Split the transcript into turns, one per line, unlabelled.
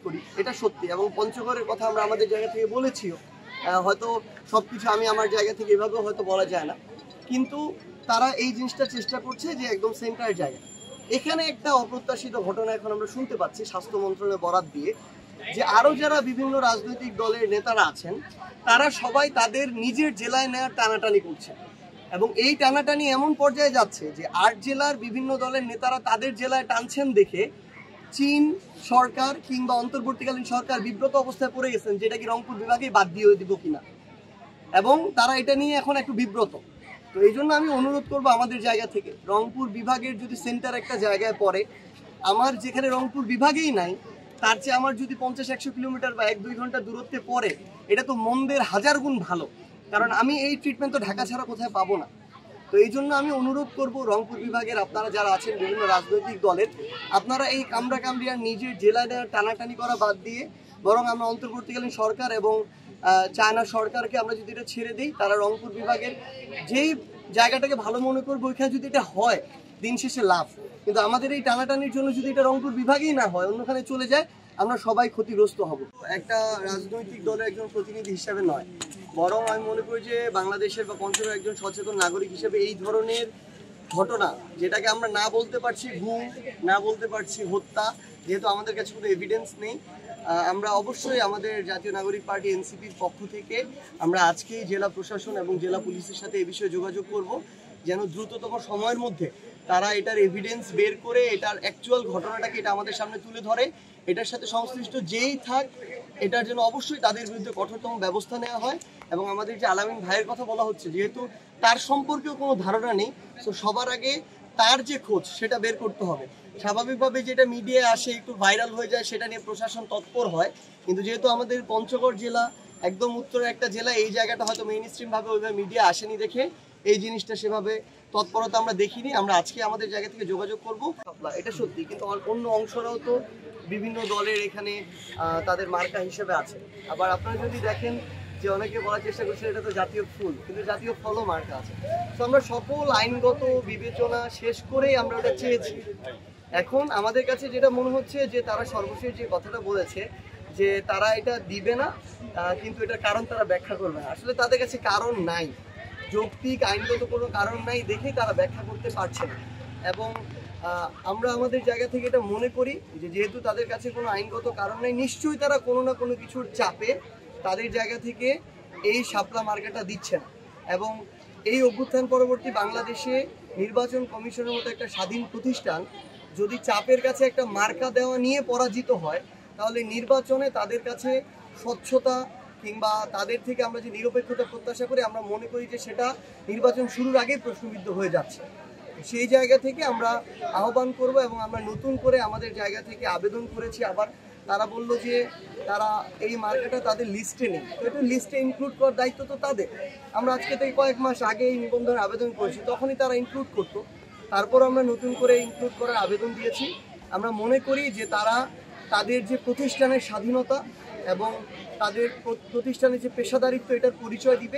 করি, এটা সত্যি, এবং পঞ্চগড়ের কথা আমরা আমাদের জায়গা থেকে বলেছিও। হয়তো সবকিছু আমি আমার জায়গা থেকে এভাবেও হয়তো বলা যায় না, কিন্তু তারা এই জিনিসটা চেষ্টা করছে যে একদম সেন্টার জায়গা। এখানে একটা অপ্রত্যাশিত ঘটনা এখন আমরা শুনতে পাচ্ছি স্বাস্থ্য মন্ত্রণালয় বরাত দিয়ে, যে আরো যারা বিভিন্ন রাজনৈতিক দলের নেতারা আছেন তারা সবাই তাদের নিজের জেলায় নেওয়ার টানাটানি করছে, এবং এই টানাটানি এমন পর্যায়ে যাচ্ছে যে ৮ জেলার বিভিন্ন দলের নেতারা তাদের জেলায় টানছেন দেখে চীন সরকার কিংবা অন্তর্বর্তীকালীন সরকার বিব্রত অবস্থায় পড়ে গেছেন, যেটা কি রংপুর বিভাগেই বাদ দিয়ে দিব কিনা, এবং তারা এটা নিয়ে এখন একটু বিব্রত। তো এই জন্য আমি অনুরোধ করবো আমাদের জায়গা থেকে, রংপুর বিভাগের যদি সেন্টার একটা জায়গায় পড়ে, আমার যেখানে রংপুর বিভাগেই নাই তার চেয়ে আমার যদি 50-100 কিলোমিটার বা 1-2 ঘন্টা দূরত্বে পড়ে, এটা তো মন্দের হাজার গুণ ভালো, কারণ আমি এই ট্রিটমেন্ট তো ঢাকা ছাড়া কোথায় পাবো না। তো এই জন্য আমি অনুরোধ করব রংপুর বিভাগের আপনারা যারা আছেন বিভিন্ন রাজনৈতিক দলের, আপনারা এই কামড়াকামড়িয়ার নিজের জেলায় টানাটানি করা বাদ দিয়ে বরং আমরা অন্তর্বর্তীকালীন সরকার এবং চায়না সরকারকে আমরা যদি এটা ছেড়ে দিই, তারা রংপুর বিভাগের যেই জায়গাটাকে ভালো মনে করবো ওইখানে যদি এটা হয় দিন শেষে লাভ, কিন্তু আমাদের এই টানাটানির জন্য যদি এটা রংপুর বিভাগেই না হয় অন্যখানে চলে যায়, আমরা সবাই ক্ষতিগ্রস্ত হব। একটা রাজনৈতিক দলের একজন প্রতিনিধি হিসাবে নয়, বরং আমি মনে করি যে বাংলাদেশের বা পঞ্চগড়ের একজন সচেতন নাগরিক হিসেবে এই ধরনের ঘটনা, যেটাকে আমরা না বলতে পারছি গুম, না বলতে পারছি হত্যা, যেহেতু আমাদের কাছে কোনো এভিডেন্স নেই, আমরা অবশ্যই আমাদের জাতীয় নাগরিক পার্টি এনসিপির পক্ষ থেকে আমরা আজকেই জেলা প্রশাসন এবং জেলা পুলিশের সাথে এই বিষয়ে যোগাযোগ করব, যেন দ্রুততম সময়ের মধ্যে তারা এটার এভিডেন্স বের করে এটার অ্যাকচুয়াল ঘটনাটাকে এটা আমাদের সামনে তুলে ধরে, এটার সাথে সংশ্লিষ্ট যেই থাক এটার জন্য অবশ্যই তাদের বিরুদ্ধে কঠোরতম ব্যবস্থা নেওয়া হয়। এবং আমাদের যে আলামিন ভাইয়ের কথা বলা হচ্ছে, যেহেতু তার সম্পর্কেও কোনো ধারণা নেই, তো সবার আগে তার যে খোঁজ সেটা বের করতে হবে। স্বাভাবিকভাবে যেটা মিডিয়ায় আসে একটু ভাইরাল হয়ে যায়, সেটা নিয়ে প্রশাসন তৎপর হয়, কিন্তু যেহেতু আমাদের পঞ্চগড় জেলা একদম উত্তরের একটা জেলা, এই জায়গাটা হয়তো মেইন স্ট্রিমভাবে ওইভাবে মিডিয়া আসেনি দেখে এই জিনিসটা সেভাবে তৎপরতা আমরা দেখিনি। আমরা আজকে আমাদের জায়গা থেকে যোগাযোগ করব, এটা সত্যি, কিন্তু অন্য অংশরাও তো বিভিন্ন দলের এখানে তাদের মার্কা হিসেবে আছে। আবার আপনারা যদি দেখেন যে অনেকে বলার চেষ্টা করছে এটা তো জাতীয় ফুল, কিন্তু জাতীয় ফলও মার্কা আছে। তো আমরা সকল আইনগত বিবেচনা শেষ করেই আমরা ওটা চেয়েছি। এখন আমাদের কাছে যেটা মনে হচ্ছে যে তারা সর্বশেষ যে কথাটা বলেছে যে তারা এটা দিবে না, কিন্তু এটার কারণ তারা ব্যাখ্যা করবে না, আসলে তাদের কাছে কারণ নাই, যৌক্তিক আইনগত কোনো কারণ নাই দেখেই তারা ব্যাখ্যা করতে পারছে না। এবং আমরা আমাদের জায়গা থেকে এটা মনে করি যে যেহেতু তাদের কাছে কোনো আইনগত কারণ নেই, নিশ্চয়ই তারা কোনো না কোনো কিছুর চাপে তাদের জায়গা থেকে এই শাপলা মার্কাটা দিচ্ছে না। এবং এই অভ্যুত্থান পরবর্তী বাংলাদেশে নির্বাচন কমিশনের মতো একটা স্বাধীন প্রতিষ্ঠান যদি চাপের কাছে একটা মার্কা দেওয়া নিয়ে পরাজিত হয়, তাহলে নির্বাচনে তাদের কাছে স্বচ্ছতা কিংবা তাদের থেকে আমরা যে নিরপেক্ষতা প্রত্যাশা করি, আমরা মনে করি যে সেটা নির্বাচন শুরুর আগেই প্রশ্নবিদ্ধ হয়ে যাচ্ছে। সেই জায়গা থেকে আমরা আহ্বান করব, এবং আমরা নতুন করে আমাদের জায়গা থেকে আবেদন করেছি। আবার তারা বললো যে তারা এই মার্কেটটা তাদের লিস্টে নেই, তো এটা লিস্টে ইনক্লুড করার দায়িত্ব তো তাদের। আমরা আজকে থেকে কয়েক মাস আগে এই নিবন্ধনের আবেদন করেছি, তখনই তারা ইনক্লুড করতো, তারপর আমরা নতুন করে ইনক্লুড করার আবেদন দিয়েছি। আমরা মনে করি যে তারা তাদের যে প্রতিষ্ঠানের স্বাধীনতা এবং তাদের প্রতিষ্ঠানের যে পেশাদারিত্ব, এটার পরিচয় দিবে।